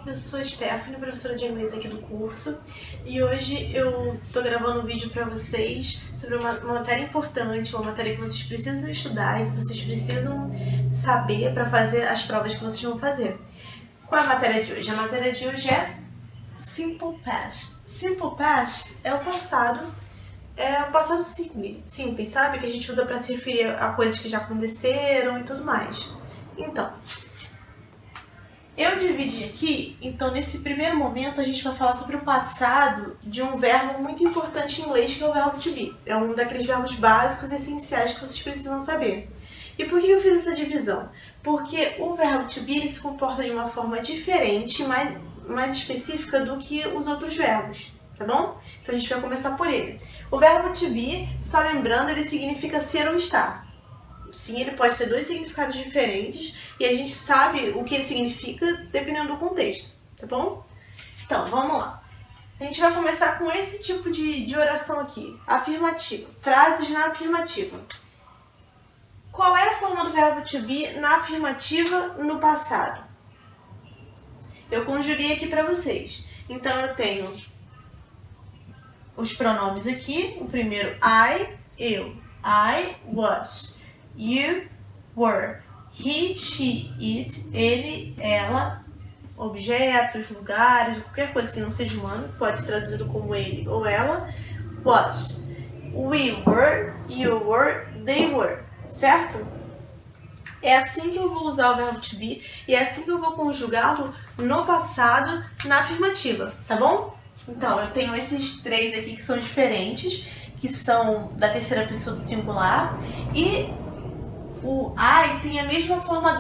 eu sou a Stephanie, professora de inglês aqui do curso, e hoje eu tô gravando um vídeo para vocês sobre uma matéria importante, uma matéria que vocês precisam estudar e que vocês precisam saber para fazer as provas que vocês vão fazer. Qual é a matéria de hoje? A matéria de hoje é Simple Past. Simple Past é o passado simples, sabe? Que a gente usa para se referir a coisas que já aconteceram e tudo mais. Então, eu dividi aqui, então nesse primeiro momento a gente vai falar sobre o passado de um verbo muito importante em inglês, que é o verbo to be. É um daqueles verbos básicos e essenciais que vocês precisam saber. E por que eu fiz essa divisão? Porque o verbo to be ele se comporta de uma forma diferente, mais específica do que os outros verbos, tá bom? Então a gente vai começar por ele. O verbo to be, só lembrando, ele significa ser ou estar. Sim, ele pode ter dois significados diferentes e a gente sabe o que ele significa dependendo do contexto, tá bom? Então, vamos lá. A gente vai começar com esse tipo de oração aqui, afirmativa, frases na afirmativa. Qual é a forma do verbo to be na afirmativa no passado? Eu conjuguei aqui para vocês. Então, eu tenho os pronomes aqui. O primeiro, eu. I was. You were. He, she, it. Ele, ela. Objetos, lugares, qualquer coisa que não seja humano. Pode ser traduzido como ele ou ela. Was. We were. You were. They were. Certo? É assim que eu vou usar o verbo to be e é assim que eu vou conjugá-lo no passado, na afirmativa, tá bom? Então, eu tenho esses três aqui que são diferentes, que são da terceira pessoa do singular, e o I tem a mesma forma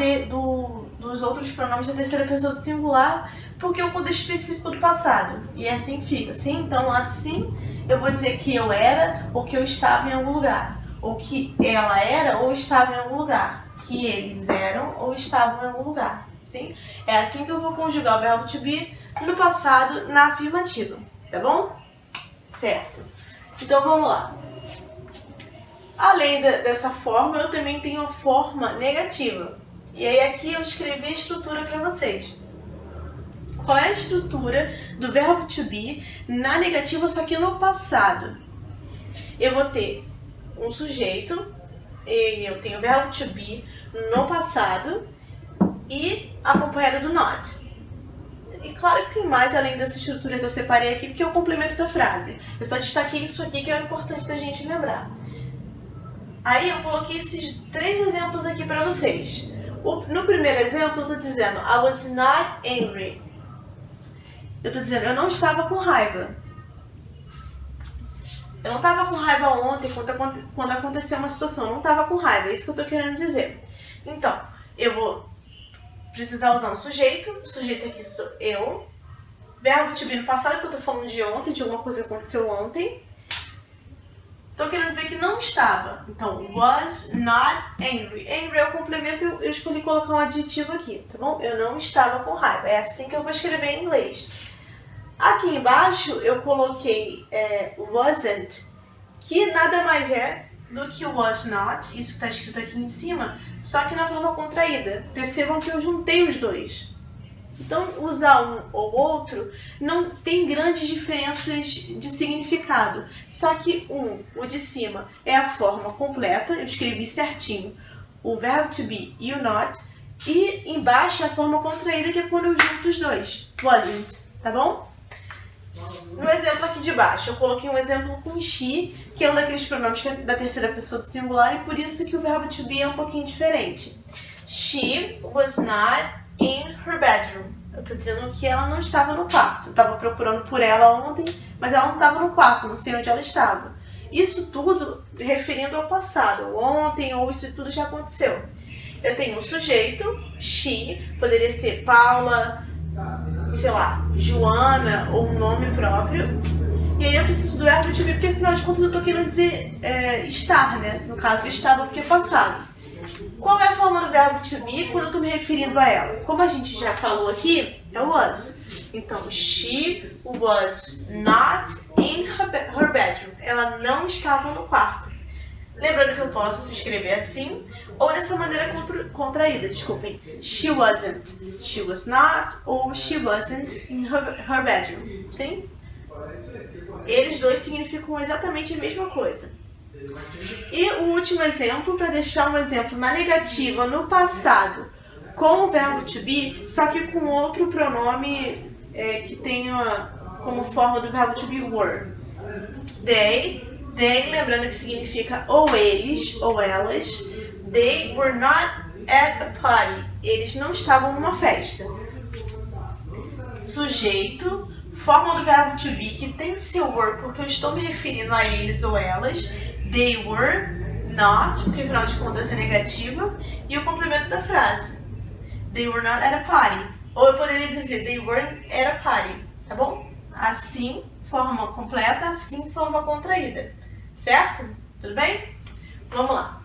dos outros pronomes da terceira pessoa do singular, porque é um contexto específico do passado, e é assim que fica, sim? Então, assim, eu vou dizer que eu era ou que eu estava em algum lugar, ou que ela era ou estava em algum lugar, que eles eram ou estavam em algum lugar, sim? É assim que eu vou conjugar o verbo to be no passado, na afirmativa, tá bom? Certo. Então, vamos lá. Além dessa forma, eu também tenho a forma negativa. E aí, aqui eu escrevi a estrutura para vocês. Qual é a estrutura do verbo to be na negativa, só que no passado? Eu vou ter um sujeito, e eu tenho o verbo to be no passado e acompanhado do not. E claro que tem mais além dessa estrutura que eu separei aqui, porque é o complemento da frase. Eu só destaquei isso aqui que é importante da gente lembrar. Aí eu coloquei esses três exemplos aqui para vocês. No primeiro exemplo eu estou dizendo I was not angry. Eu estou dizendo eu não estava com raiva. Eu não estava com raiva ontem quando aconteceu uma situação. Eu não estava com raiva, é isso que eu estou querendo dizer. Então, eu vou precisar usar um sujeito. O sujeito aqui sou eu. Verbo to be no passado, porque eu estou falando de ontem, de alguma coisa que aconteceu ontem. Estou querendo dizer que não estava. Então, was not angry. Angry é o complemento, eu escolhi colocar um adjetivo aqui, tá bom? Eu não estava com raiva. É assim que eu vou escrever em inglês. Aqui embaixo eu coloquei wasn't, que nada mais é do que was not, isso está escrito aqui em cima, só que na forma contraída. Percebam que eu juntei os dois. Então, usar um ou outro não tem grandes diferenças de significado. Só que o de cima, é a forma completa, eu escrevi certinho o verbo to be e o not, e embaixo é a forma contraída, que é quando eu junto os dois. Wasn't, tá bom? No exemplo aqui de baixo, eu coloquei um exemplo com she, que é um daqueles pronomes da terceira pessoa do singular, e por isso que o verbo to be é um pouquinho diferente. She was not in her bedroom. Eu estou dizendo que ela não estava no quarto. Eu estava procurando por ela ontem, mas ela não estava no quarto, não sei onde ela estava. Isso tudo referindo ao passado, ontem, ou isso tudo já aconteceu. Eu tenho um sujeito, she, poderia ser Paula, sei lá, Joana ou um nome próprio. E aí eu preciso do verbo to be, porque afinal de contas eu estou querendo dizer estar, né? No caso, estava porque é passado. Qual é a forma do verbo to be quando eu estou me referindo a ela? Como a gente já falou aqui, é was. Então, she was not in her bedroom. Ela não estava no quarto. Lembrando que eu posso escrever assim ou dessa maneira contraída, desculpem. She wasn't, she was not, ou she wasn't in her bedroom. Sim? Eles dois significam exatamente a mesma coisa. E o último exemplo, para deixar um exemplo na negativa, no passado, com o verbo to be, só que com outro pronome que tenha como forma do verbo to be were. They, lembrando que significa ou eles ou elas. They were not at a party. Eles não estavam numa festa. Sujeito, forma do verbo to be que tem seu were porque eu estou me referindo a eles ou elas. They were not, porque afinal de contas é negativa. E o complemento da frase. They were not at a party. Ou eu poderia dizer they weren't at a party. Tá bom? Assim, forma completa, assim, forma contraída. Certo? Tudo bem? Vamos lá.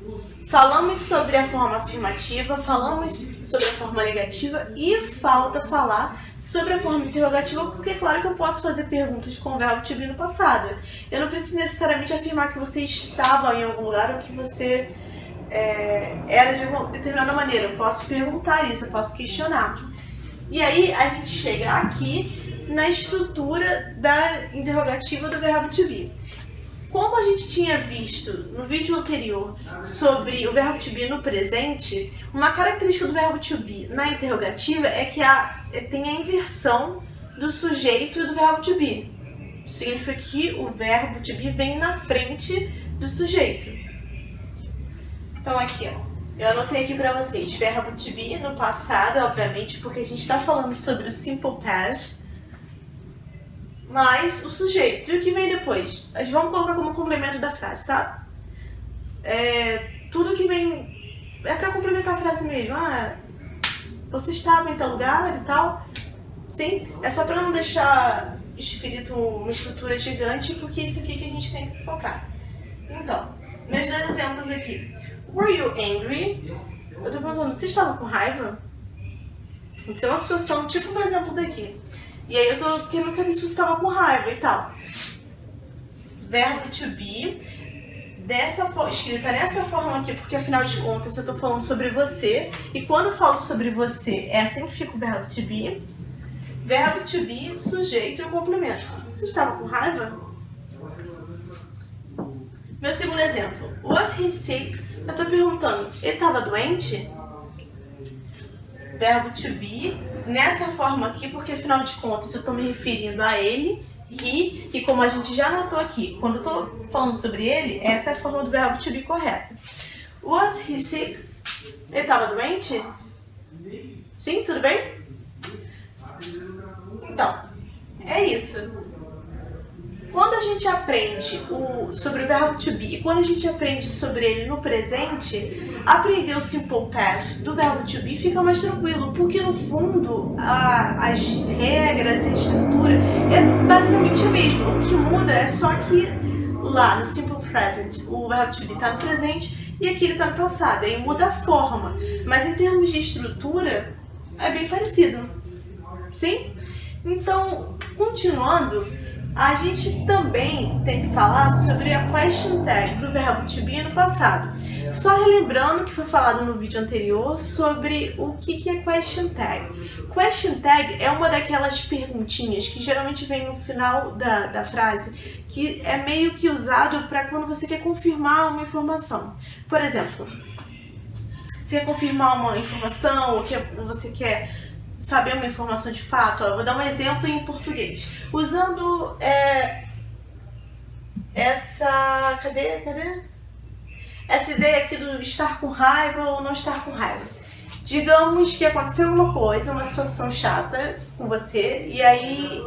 Falamos sobre a forma afirmativa, falamos sobre a forma negativa e falta falar sobre a forma interrogativa, porque é claro que eu posso fazer perguntas com o verbo to be no passado. Eu não preciso necessariamente afirmar que você estava em algum lugar ou que você era de uma determinada maneira. Eu posso perguntar isso, eu posso questionar. E aí a gente chega aqui na estrutura da interrogativa do verbo to be. Como a gente tinha visto no vídeo anterior sobre o verbo to be no presente, uma característica do verbo to be na interrogativa é que tem a inversão do sujeito e do verbo to be. Significa que o verbo to be vem na frente do sujeito. Então aqui, ó, eu anotei aqui pra vocês, verbo to be no passado, obviamente, porque a gente está falando sobre o simple past, mais o sujeito. E o que vem depois? Vamos colocar como complemento da frase, tá? Tudo que vem é pra complementar a frase mesmo. Você estava em tal lugar e tal. Sim? É só pra não deixar escrito uma estrutura gigante, porque isso aqui que a gente tem que focar. Então, meus dois exemplos aqui. Were you angry? Eu tô perguntando, você estava com raiva? Tem que ser uma situação, tipo um exemplo daqui. E aí eu tô querendo saber se você estava com raiva e tal. Verbo to be, escrita dessa forma aqui, porque afinal de contas eu tô falando sobre você. E quando eu falo sobre você, é assim que fica o verbo to be. Verbo to be, sujeito e o complemento. Você estava com raiva? Meu segundo exemplo. Was he sick? Eu tô perguntando, ele estava doente? Verbo to be, nessa forma aqui, porque afinal de contas eu estou me referindo a ele, he, e como a gente já notou aqui, quando eu estou falando sobre ele, essa é a forma do verbo to be correta. Was he sick? Ele estava doente? Sim, tudo bem? Então, é isso. Quando a gente aprende sobre o verbo to be e quando a gente aprende sobre ele no presente, aprender o simple past do verbo to be fica mais tranquilo, porque no fundo as regras e a estrutura é basicamente a mesma. O que muda é só que lá no simple present o verbo to be está no presente e aqui ele está no passado, aí muda a forma, mas em termos de estrutura é bem parecido. Sim? Então, continuando, a gente também tem que falar sobre a question tag do verbo to be no passado. Só relembrando que foi falado no vídeo anterior sobre o que é question tag. Question tag é uma daquelas perguntinhas que geralmente vem no final da frase, que é meio que usado para quando você quer confirmar uma informação. Por exemplo, você quer confirmar uma informação ou você quer saber uma informação de fato. Eu vou dar um exemplo em português. Usando essa... Cadê? Essa ideia aqui do estar com raiva ou não estar com raiva. Digamos que aconteceu alguma coisa, uma situação chata com você, e aí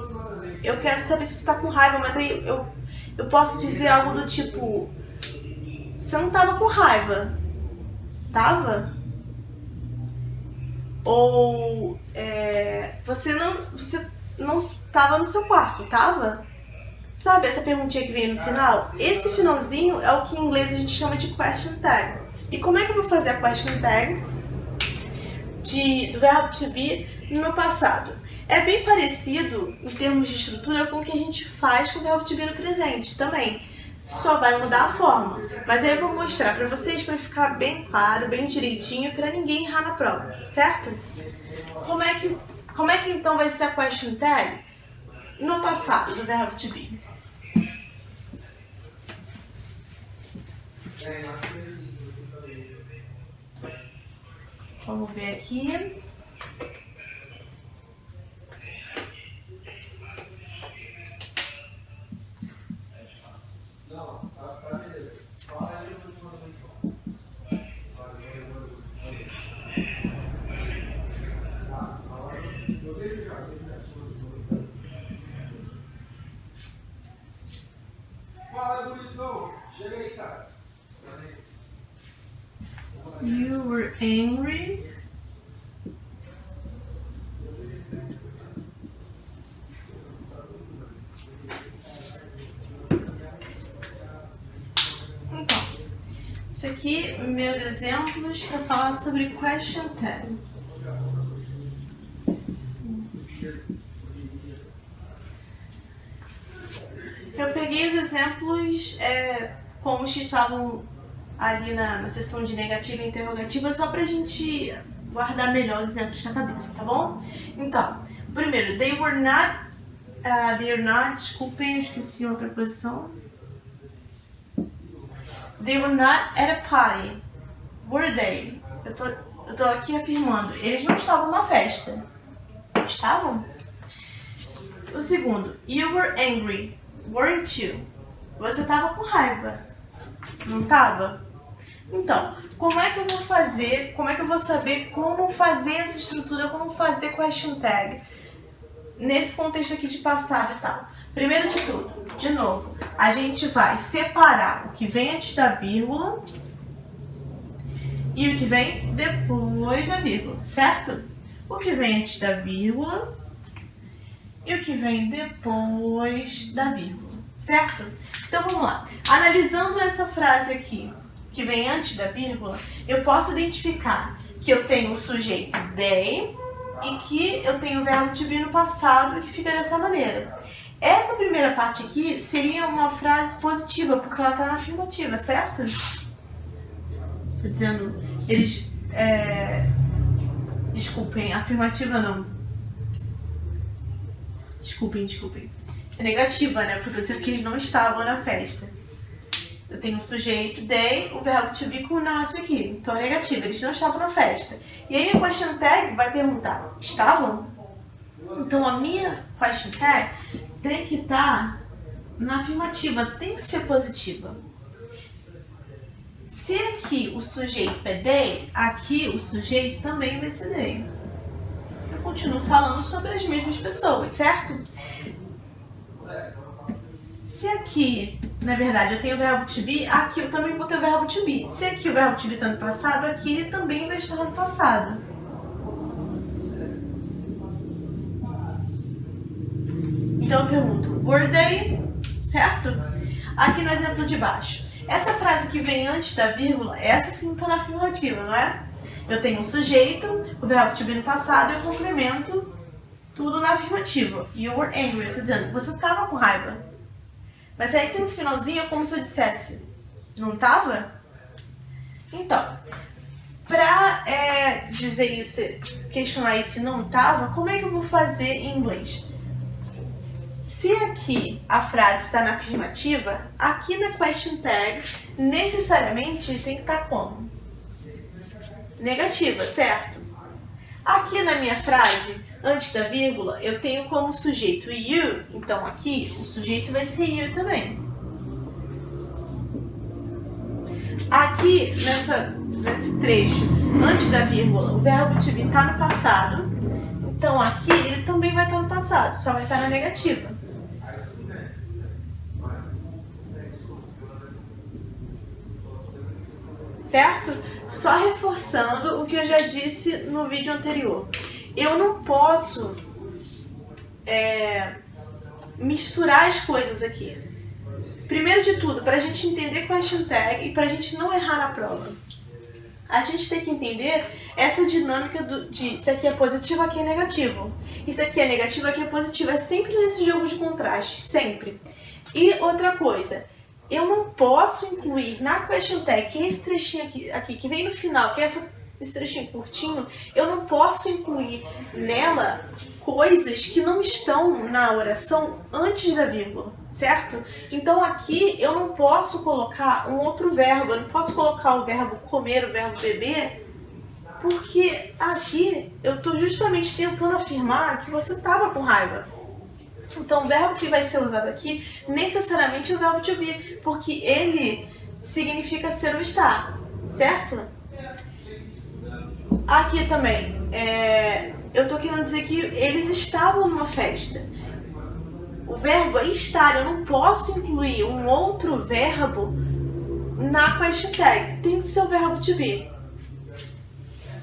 eu quero saber se você está com raiva, mas aí eu posso dizer algo do tipo: você não estava com raiva, tava? Ou você não estava no seu quarto, tava? Sabe essa perguntinha que vem no final? Esse finalzinho é o que em inglês a gente chama de question tag. E como é que eu vou fazer a question tag do verbo to be no passado? É bem parecido em termos de estrutura com o que a gente faz com o verbo to be no presente também. só vai mudar a forma. Mas aí eu vou mostrar pra vocês pra ficar bem claro, bem direitinho, pra ninguém errar na prova, certo? Como é que então vai ser a question tag no passado do verbo to be? Vamos ver aqui. Fala, bonitão. Chega aí, cara. You were angry. Então, isso aqui, meus exemplos para falar sobre question tag. Eu peguei os exemplos como os que estavam ali na seção de negativa e interrogativa, só pra gente guardar melhor os exemplos na cabeça, tá bom? Então, primeiro, they were not, desculpem, eu esqueci uma preposição. They were not at a party, were they? Eu tô aqui afirmando, eles não estavam na festa. Estavam? O segundo, you were angry, weren't you? Você tava com raiva, não tava? Então, como é que eu vou fazer, como é que eu vou saber como fazer essa estrutura, como fazer question tag nesse contexto aqui de passado e tal? Primeiro de tudo, de novo, a gente vai separar o que vem antes da vírgula e o que vem depois da vírgula, certo? O que vem antes da vírgula e o que vem depois da vírgula, certo? Então vamos lá. Analisando essa frase aqui, que vem antes da vírgula, eu posso identificar que eu tenho o sujeito they e que eu tenho o verbo to be no passado, que fica dessa maneira. Essa primeira parte aqui seria uma frase positiva, porque ela está na afirmativa, certo? Tô dizendo, eles... Desculpem, afirmativa não. Desculpem. É negativa, né? Porque eu disse que eles não estavam na festa. Eu tenho o sujeito they, o verbo to be com o not aqui. Então é negativa, eles não estavam na festa. E aí a question tag vai perguntar, estavam? Então a minha question tag tem que estar na afirmativa, tem que ser positiva. Se aqui o sujeito é they, aqui o sujeito também vai ser they. Eu continuo falando sobre as mesmas pessoas, certo? Se aqui, na verdade, eu tenho o verbo to be, aqui eu também vou ter o verbo to be. Se aqui o verbo to be está no passado, aqui ele também vai estar no passado. Então eu pergunto, were they? Certo? Aqui no exemplo de baixo. Essa frase que vem antes da vírgula, essa sim está na afirmativa, não é? Eu tenho um sujeito, o verbo to be no passado, eu complemento tudo na afirmativa. You were angry, eu estou dizendo, você estava com raiva. Mas aí aqui no finalzinho é como se eu dissesse, não estava? Então, para dizer isso, questionar isso se não estava, como é que eu vou fazer em inglês? Se aqui a frase está na afirmativa, aqui na question tag, necessariamente tem que estar como? Negativa, certo? Aqui na minha frase, antes da vírgula, eu tenho como sujeito you, então aqui o sujeito vai ser you também. Aqui, nesse trecho, antes da vírgula, o verbo to be está no passado, então aqui ele também vai estar no passado, só vai estar na negativa. Certo? Só reforçando o que eu já disse no vídeo anterior. Eu não posso misturar as coisas aqui. Primeiro de tudo, para a gente entender question tag e para a gente não errar na prova, a gente tem que entender essa dinâmica de isso aqui é positivo, aqui é negativo. Isso aqui é negativo, aqui é positivo. É sempre nesse jogo de contraste, sempre. E outra coisa, eu não posso incluir na question tag, que é esse trechinho aqui que vem no final, que é esse trechinho curtinho, eu não posso incluir nela coisas que não estão na oração antes da vírgula, certo? Então aqui eu não posso colocar um outro verbo, eu não posso colocar o verbo comer, o verbo beber, porque aqui eu estou justamente tentando afirmar que você estava com raiva. Então o verbo que vai ser usado aqui necessariamente é o verbo to be, porque ele significa ser ou estar, certo? Aqui também, eu tô querendo dizer que eles estavam numa festa. O verbo é estar, eu não posso incluir um outro verbo na question tag, tem que ser o verbo to be.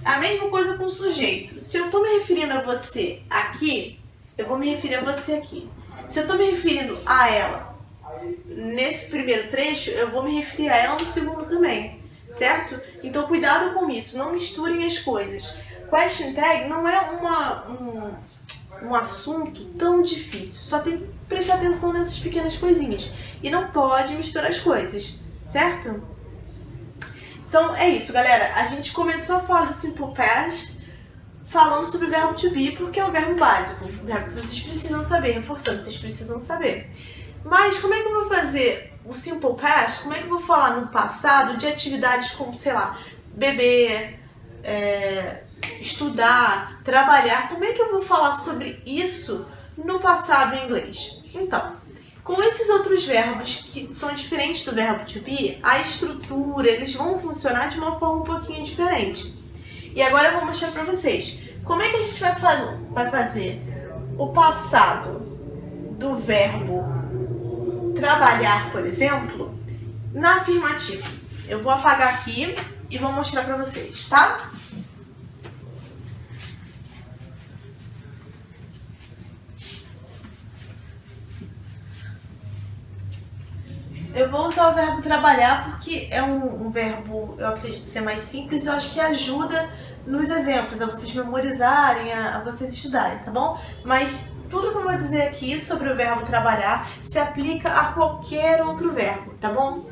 A mesma coisa com o sujeito. Se eu tô me referindo a você aqui, eu vou me referir a você aqui. Se eu tô me referindo a ela nesse primeiro trecho, eu vou me referir a ela no segundo também. Certo? Então cuidado com isso, não misturem as coisas. Question tag não é um assunto tão difícil, só tem que prestar atenção nessas pequenas coisinhas. E não pode misturar as coisas, certo? Então é isso, galera. A gente começou a falar do Simple Past falando sobre o verbo to be, porque é um verbo básico, um verbo que vocês precisam saber, reforçando, vocês precisam saber. Mas como é que eu vou fazer o Simple Past? Como é que eu vou falar no passado de atividades como, sei lá, beber, estudar, trabalhar? Como é que eu vou falar sobre isso no passado em inglês? Então, com esses outros verbos que são diferentes do verbo to be, a estrutura, eles vão funcionar de uma forma um pouquinho diferente. E agora eu vou mostrar pra vocês como é que a gente vai fazer o passado do verbo trabalhar, por exemplo, na afirmativa. Eu vou apagar aqui e vou mostrar pra vocês, tá? Eu vou usar o verbo trabalhar porque é um verbo, eu acredito ser mais simples, eu acho que ajuda nos exemplos, a vocês memorizarem, a vocês estudarem, tá bom? Mas tudo que eu vou dizer aqui sobre o verbo trabalhar se aplica a qualquer outro verbo, tá bom?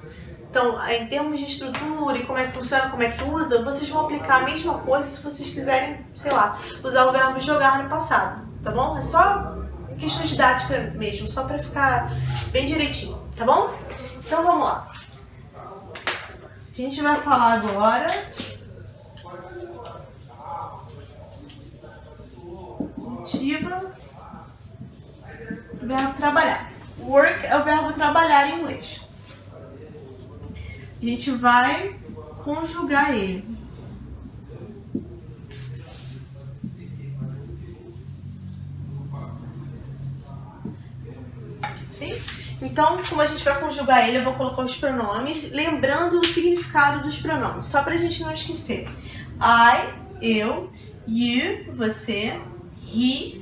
Então, em termos de estrutura e como é que funciona, como é que usa, vocês vão aplicar a mesma coisa se vocês quiserem, sei lá, usar o verbo jogar no passado, tá bom? É só questão didática mesmo, só pra ficar bem direitinho, tá bom? Então vamos lá. A gente vai falar agora verbo trabalhar. Work é o verbo trabalhar em inglês. A gente vai conjugar ele. Sim? Então, como a gente vai conjugar ele, eu vou colocar os pronomes, lembrando o significado dos pronomes, só pra gente não esquecer. I, eu, you, você, he,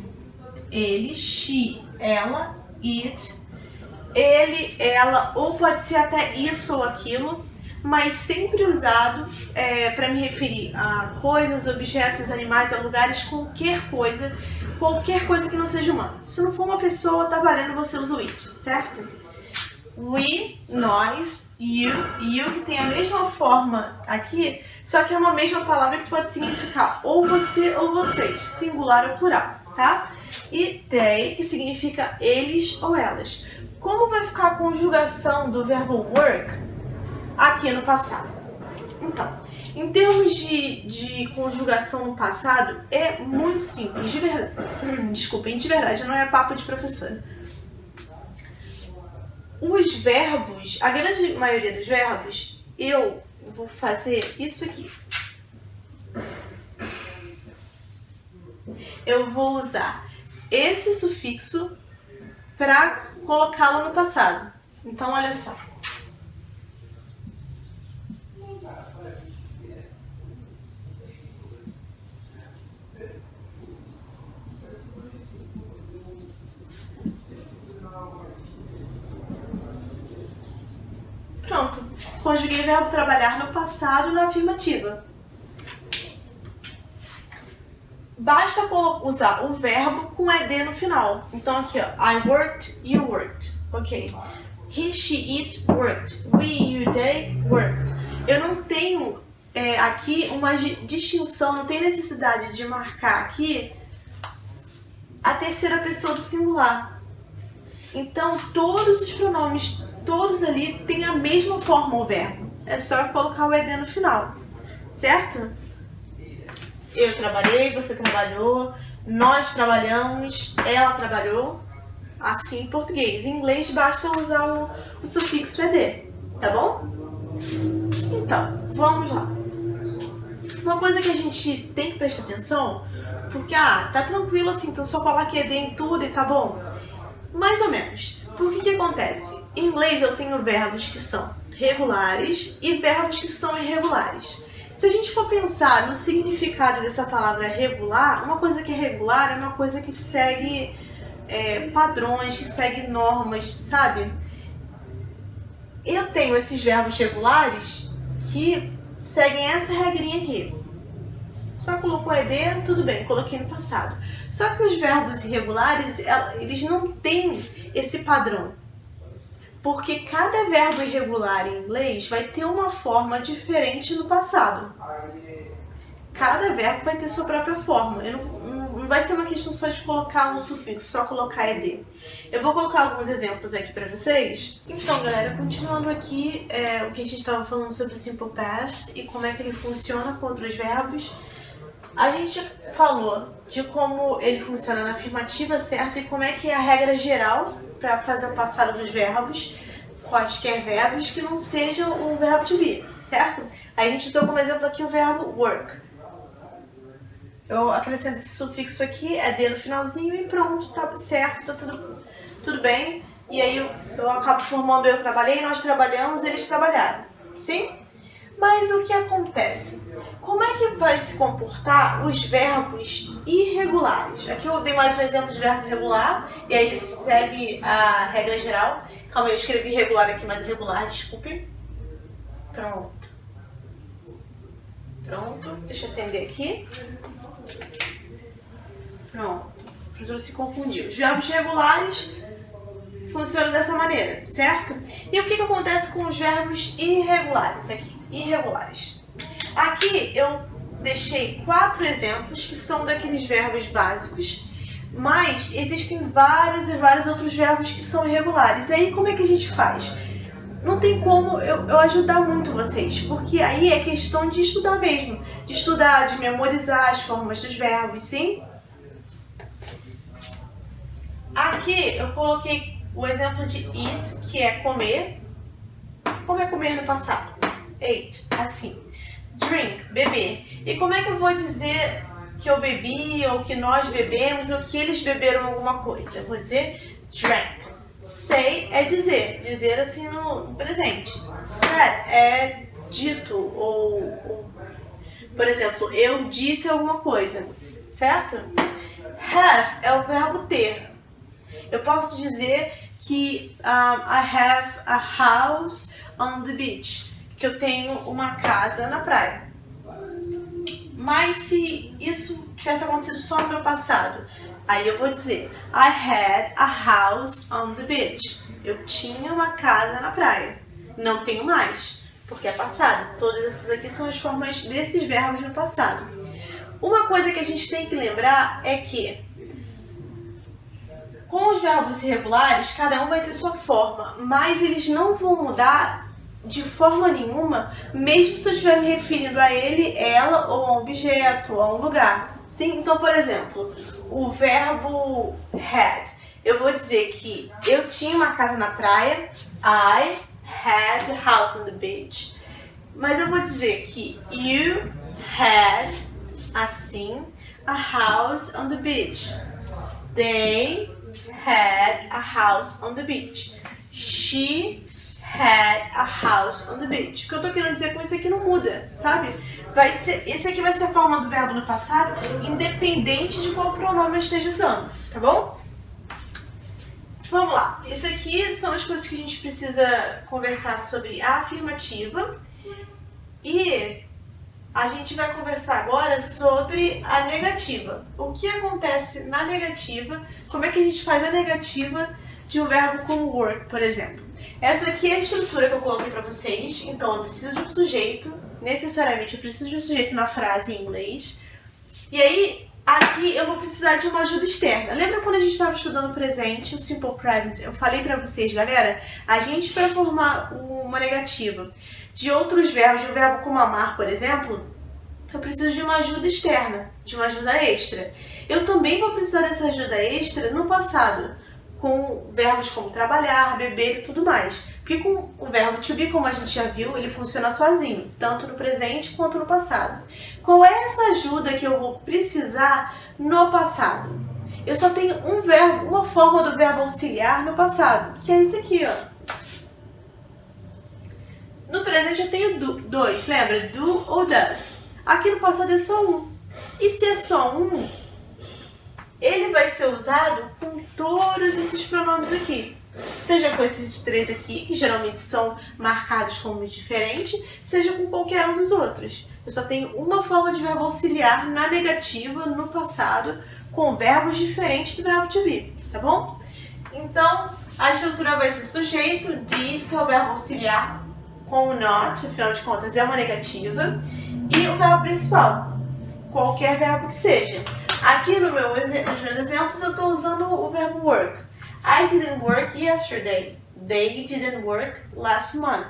ele, she, ela, it, ele, ela, ou pode ser até isso ou aquilo, mas sempre usado para me referir a coisas, objetos, animais, a lugares, qualquer coisa que não seja humano. Se não for uma pessoa, tá valendo, você usa o it, certo? We, nós, you que tem a mesma forma aqui, só que é uma mesma palavra que pode significar ou você ou vocês, singular ou plural, tá? E they, que significa eles ou elas. Como vai ficar a conjugação do verbo work aqui no passado? Então, em termos de conjugação no passado, é muito simples, de verdade. Desculpem, de verdade, não é papo de professora. Os verbos, a grande maioria dos verbos, eu vou fazer isso aqui. Eu vou usar esse sufixo para colocá-lo no passado. Então, olha só. Pronto. Conjuguei o verbo trabalhar no passado na afirmativa. Basta usar o verbo com ed no final. Então aqui, ó, I worked, you worked. Ok. He, she, it, worked. We, you, they, worked. Eu não tenho aqui uma distinção, não tem necessidade de marcar aqui a terceira pessoa do singular. Então, todos os pronomes, todos ali, têm a mesma forma, o verbo. É só colocar o ed no final, certo? Eu trabalhei, você trabalhou, nós trabalhamos, ela trabalhou. Assim em português. Em inglês basta usar o sufixo ed, tá bom? Então, vamos lá. Uma coisa que a gente tem que prestar atenção, porque, tá tranquilo assim, então só coloque ed em tudo e tá bom? Mais ou menos. Porque que acontece? Em inglês eu tenho verbos que são regulares e verbos que são irregulares. Se a gente for pensar no significado dessa palavra regular, uma coisa que é regular é uma coisa que segue padrões, que segue normas, sabe? Eu tenho esses verbos regulares que seguem essa regrinha aqui. Só colocou ed, tudo bem, coloquei no passado. Só que os verbos irregulares, eles não têm esse padrão. Porque cada verbo irregular em inglês vai ter uma forma diferente no passado. Cada verbo vai ter sua própria forma. Não vai ser uma questão só de colocar um sufixo, só colocar ed. Eu vou colocar alguns exemplos aqui pra vocês. Então, galera, continuando aqui o que a gente estava falando sobre o Simple Past e como é que ele funciona com outros verbos. A gente falou de como ele funciona na afirmativa, certo? E como é que é a regra geral para fazer o passado dos verbos, quaisquer verbos que não sejam o verbo to be, certo? Aí a gente usou como exemplo aqui o verbo work. Eu acrescento esse sufixo aqui, ed no finalzinho e pronto, tá certo, tá tudo bem. E aí eu acabo formando eu trabalhei, nós trabalhamos, eles trabalharam, sim? Mas o que acontece? Como é que vai se comportar os verbos irregulares? Aqui eu dei mais um exemplo de verbo regular, e aí ele segue a regra geral. Calma aí, eu escrevi irregular aqui, mas irregular, desculpe. Pronto. Deixa eu acender aqui. Pronto, a professora se confundiu. Os verbos regulares funcionam dessa maneira, certo? E o que acontece com os verbos irregulares aqui? Irregulares. Aqui eu deixei 4 exemplos que são daqueles verbos básicos, mas existem vários e vários outros verbos que são irregulares. E aí como é que a gente faz? Não tem como eu ajudar muito vocês, porque aí é questão de estudar mesmo, de estudar, de memorizar as formas dos verbos, sim? Aqui eu coloquei o exemplo de eat, que é comer. Como é comer no passado? Ate, assim. Drink, beber. E como é que eu vou dizer que eu bebi, ou que nós bebemos, ou que eles beberam alguma coisa? Eu vou dizer drank. Say é dizer, dizer assim no presente. Said é dito, ou por exemplo, eu disse alguma coisa, certo? Have é o verbo ter. Eu posso dizer que I have a house on the beach, que eu tenho uma casa na praia. Mas se isso tivesse acontecido só no meu passado, aí eu vou dizer I had a house on the beach. Eu tinha uma casa na praia. Não tenho mais, porque é passado. Todas essas aqui são as formas desses verbos no passado. Uma coisa que a gente tem que lembrar é que com os verbos irregulares, cada um vai ter sua forma, mas eles não vão mudar de forma nenhuma, mesmo se eu estiver me referindo a ele, ela, ou a um objeto, ou a um lugar. Sim? Então, por exemplo, o verbo had. Eu vou dizer que eu tinha uma casa na praia, I had a house on the beach. Mas eu vou dizer que you had, assim, a house on the beach. They had a house on the beach. She had a house on the beach. O que eu tô querendo dizer com isso aqui não muda, sabe? Esse aqui vai ser a forma do verbo no passado, independente de qual pronome eu esteja usando, tá bom? Vamos lá. Isso aqui são as coisas que a gente precisa conversar sobre a afirmativa. E a gente vai conversar agora sobre a negativa. O que acontece na negativa, como é que a gente faz a negativa de um verbo como work, por exemplo. Essa aqui é a estrutura que eu coloquei para vocês. Então, eu preciso de um sujeito. Necessariamente, eu preciso de um sujeito na frase em inglês. E aí, aqui eu vou precisar de uma ajuda externa. Lembra quando a gente estava estudando o presente, o Simple Present? Eu falei para vocês, galera, a gente, para formar uma negativa de outros verbos, de um verbo como amar, por exemplo, eu preciso de uma ajuda externa, de uma ajuda extra. Eu também vou precisar dessa ajuda extra no passado, com verbos como trabalhar, beber e tudo mais. Porque com o verbo to be, como a gente já viu, ele funciona sozinho, tanto no presente quanto no passado. Qual é essa ajuda que eu vou precisar no passado? Eu só tenho um verbo, uma forma do verbo auxiliar no passado, que é esse aqui, ó. No presente eu tenho dois, lembra? Do ou does. Aqui no passado é só um. E se é só um, ele vai ser usado com todos esses pronomes aqui. Seja com esses três aqui, que geralmente são marcados como diferente, seja com qualquer um dos outros. Eu só tenho uma forma de verbo auxiliar na negativa, no passado, com verbos diferentes do verbo to be, tá bom? Então, a estrutura vai ser sujeito, did, que é o verbo auxiliar, com o not, afinal de contas é uma negativa, e o verbo principal, qualquer verbo que seja. Aqui nos meus exemplos eu estou usando o verbo work. I didn't work yesterday. They didn't work last month.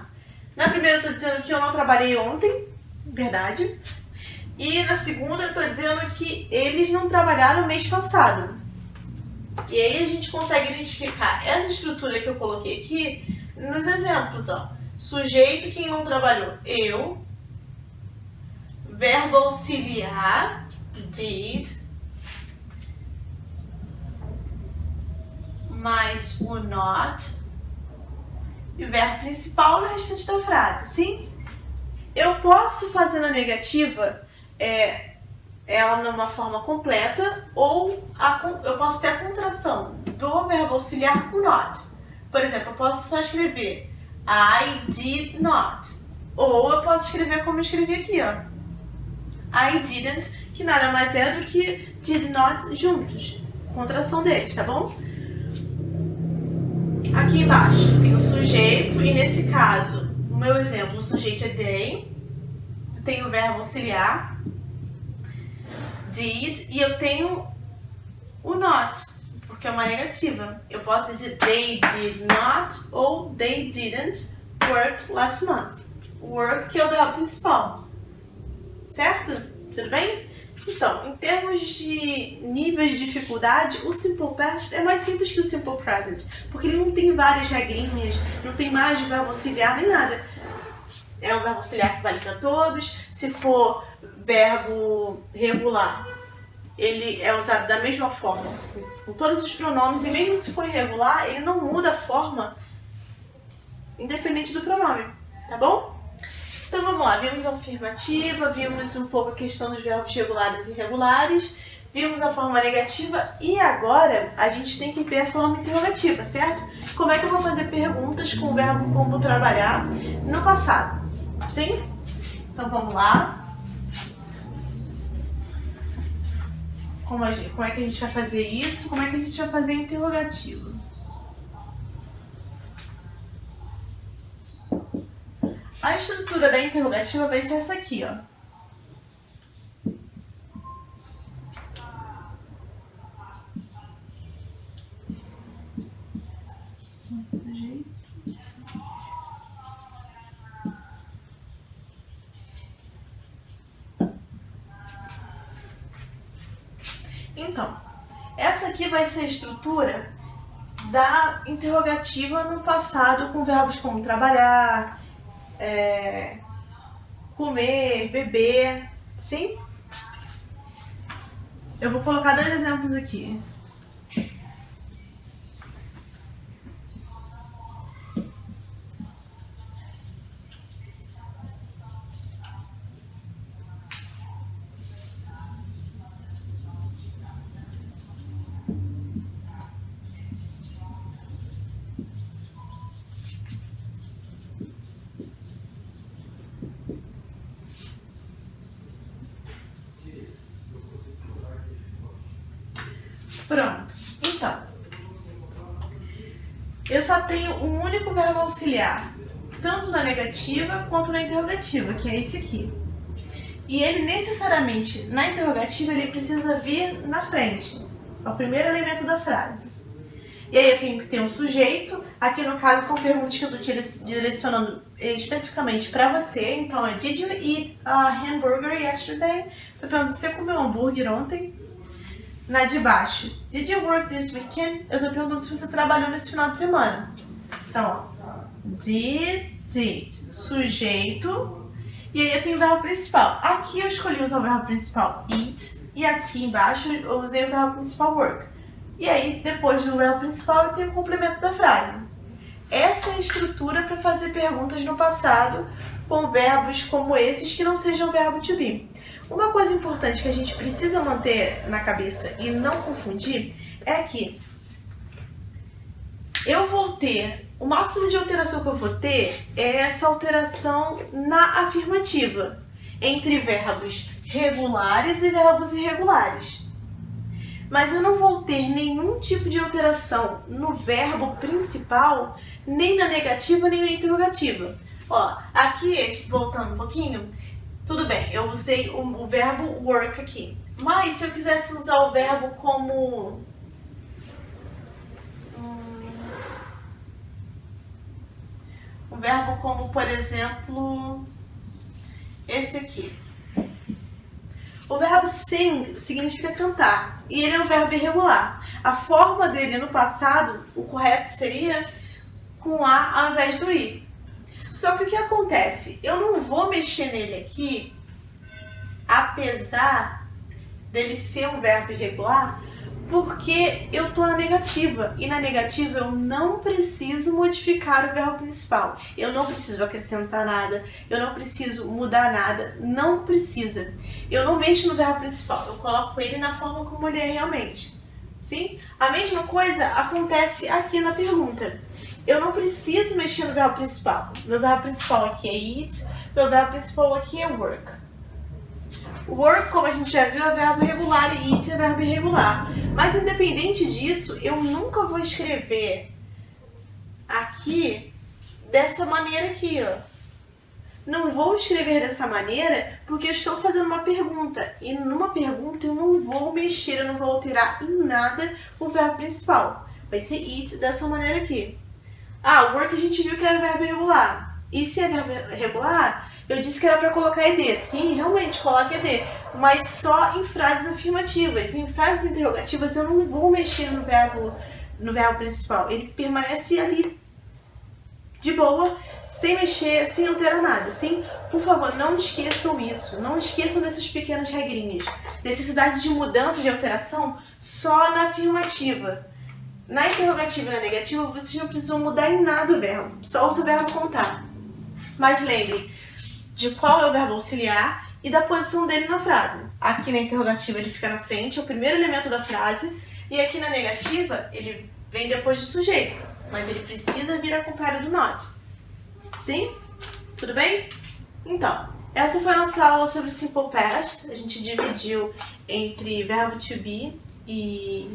Na primeira eu estou dizendo que eu não trabalhei ontem, verdade. E na segunda eu estou dizendo que eles não trabalharam no mês passado. E aí a gente consegue identificar essa estrutura que eu coloquei aqui nos exemplos, ó. Sujeito, quem não trabalhou? Eu. Verbo auxiliar, did. Mais o not. E o verbo principal no restante da frase, sim? Eu posso fazer na negativa ela numa forma completa ou eu posso ter a contração do verbo auxiliar com not. Por exemplo, eu posso só escrever I did not. Ou eu posso escrever como eu escrevi aqui, ó. I didn't, que nada mais é do que did not juntos. Contração deles, tá bom? Aqui embaixo tem o sujeito e nesse caso, no meu exemplo, o sujeito é they. Tem o verbo auxiliar, did, e eu tenho o not, porque é uma negativa. Eu posso dizer they did not ou they didn't work last month. Work, que é o verbo principal. Certo? Tudo bem? Então, em termos de níveis de dificuldade, o Simple Past é mais simples que o Simple Present, porque ele não tem várias regrinhas, não tem mais de verbo auxiliar nem nada. É um verbo auxiliar que vale para todos. Se for verbo regular, ele é usado da mesma forma, com todos os pronomes, e mesmo se for irregular, ele não muda a forma, independente do pronome, tá bom? Então vamos lá, vimos a afirmativa, vimos um pouco a questão dos verbos regulares e irregulares, vimos a forma negativa e agora a gente tem que ver a forma interrogativa, certo? Como é que eu vou fazer perguntas com o verbo como trabalhar no passado, sim? Então vamos lá. Como é que a gente vai fazer isso? Como é que a gente vai fazer interrogativo? A estrutura da interrogativa vai ser essa aqui, ó. Então, essa aqui vai ser a estrutura da interrogativa no passado com verbos como trabalhar, comer, beber, sim? Eu vou colocar dois exemplos aqui. Pronto. Então, eu só tenho um único verbo auxiliar, tanto na negativa quanto na interrogativa, que é esse aqui. E ele necessariamente, na interrogativa, ele precisa vir na frente. É o primeiro elemento da frase. E aí eu tenho que ter um sujeito. Aqui no caso são perguntas que eu estou direcionando especificamente para você. Então é: Did you eat a hamburger yesterday? Estou perguntando se você comeu hambúrguer ontem. Na de baixo: Did you work this weekend? Eu estou perguntando se você trabalhou nesse final de semana. Então, ó, did, sujeito. E aí eu tenho o verbo principal. Aqui eu escolhi usar o verbo principal eat. E aqui embaixo eu usei o verbo principal work. E aí, depois do verbo principal, eu tenho o complemento da frase. Essa é a estrutura para fazer perguntas no passado com verbos como esses que não sejam verbo to be. Uma coisa importante que a gente precisa manter na cabeça e não confundir é que eu vou ter, o máximo de alteração que eu vou ter é essa alteração na afirmativa, entre verbos regulares e verbos irregulares. Mas eu não vou ter nenhum tipo de alteração no verbo principal, nem na negativa, nem na interrogativa. Ó, aqui, voltando um pouquinho, tudo bem, eu usei o verbo work aqui. Mas se eu quisesse usar o verbo como... um verbo como, por exemplo, esse aqui. O verbo sing significa cantar, e ele é um verbo irregular. A forma dele no passado, o correto seria com a ao invés do i. Só que o que acontece? Eu não vou mexer nele aqui, apesar dele ser um verbo irregular, porque eu estou na negativa, e na negativa eu não preciso modificar o verbo principal. Eu não preciso acrescentar nada, eu não preciso mudar nada, não precisa. Eu não mexo no verbo principal, eu coloco ele na forma como ele é realmente. Sim? A mesma coisa acontece aqui na pergunta. Eu não preciso mexer no verbo principal. Meu verbo principal aqui é eat, meu verbo principal aqui é work. Work, como a gente já viu, é verbo regular e eat é verbo irregular. Mas independente disso, eu nunca vou escrever aqui dessa maneira aqui, ó. Não vou escrever dessa maneira porque eu estou fazendo uma pergunta. E numa pergunta eu não vou mexer, eu não vou alterar em nada o verbo principal. Vai ser eat dessa maneira aqui. Ah, work a gente viu que era verbo irregular. E se é verbo irregular, eu disse que era para colocar ed. Sim, realmente, coloca ed. Mas só em frases afirmativas. Em frases interrogativas eu não vou mexer no verbo principal. Ele permanece ali de boa, sem mexer, sem alterar nada. Sim? Por favor, não esqueçam isso. Não esqueçam dessas pequenas regrinhas. Necessidade de mudança, de alteração, só na afirmativa. Na interrogativa e na negativa, vocês não precisam mudar em nada o verbo. Só usa o verbo contar. Mas lembrem de qual é o verbo auxiliar e da posição dele na frase. Aqui na interrogativa ele fica na frente, é o primeiro elemento da frase. E aqui na negativa ele vem depois do sujeito. Mas ele precisa vir acompanhado do not. Sim? Tudo bem? Então, essa foi a nossa aula sobre Simple Past. A gente dividiu entre verbo to be e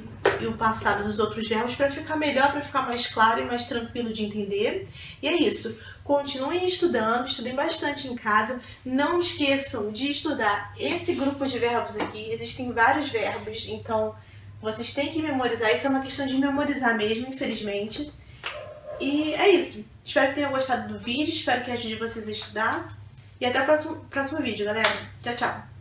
o passado dos outros verbos para ficar melhor, para ficar mais claro e mais tranquilo de entender. E é isso. Continuem estudando, estudem bastante em casa. Não esqueçam de estudar esse grupo de verbos aqui. Existem vários verbos, então vocês têm que memorizar. Isso é uma questão de memorizar mesmo, infelizmente. E é isso. Espero que tenham gostado do vídeo, espero que ajude vocês a estudar. E até o próximo vídeo, galera. Tchau, tchau.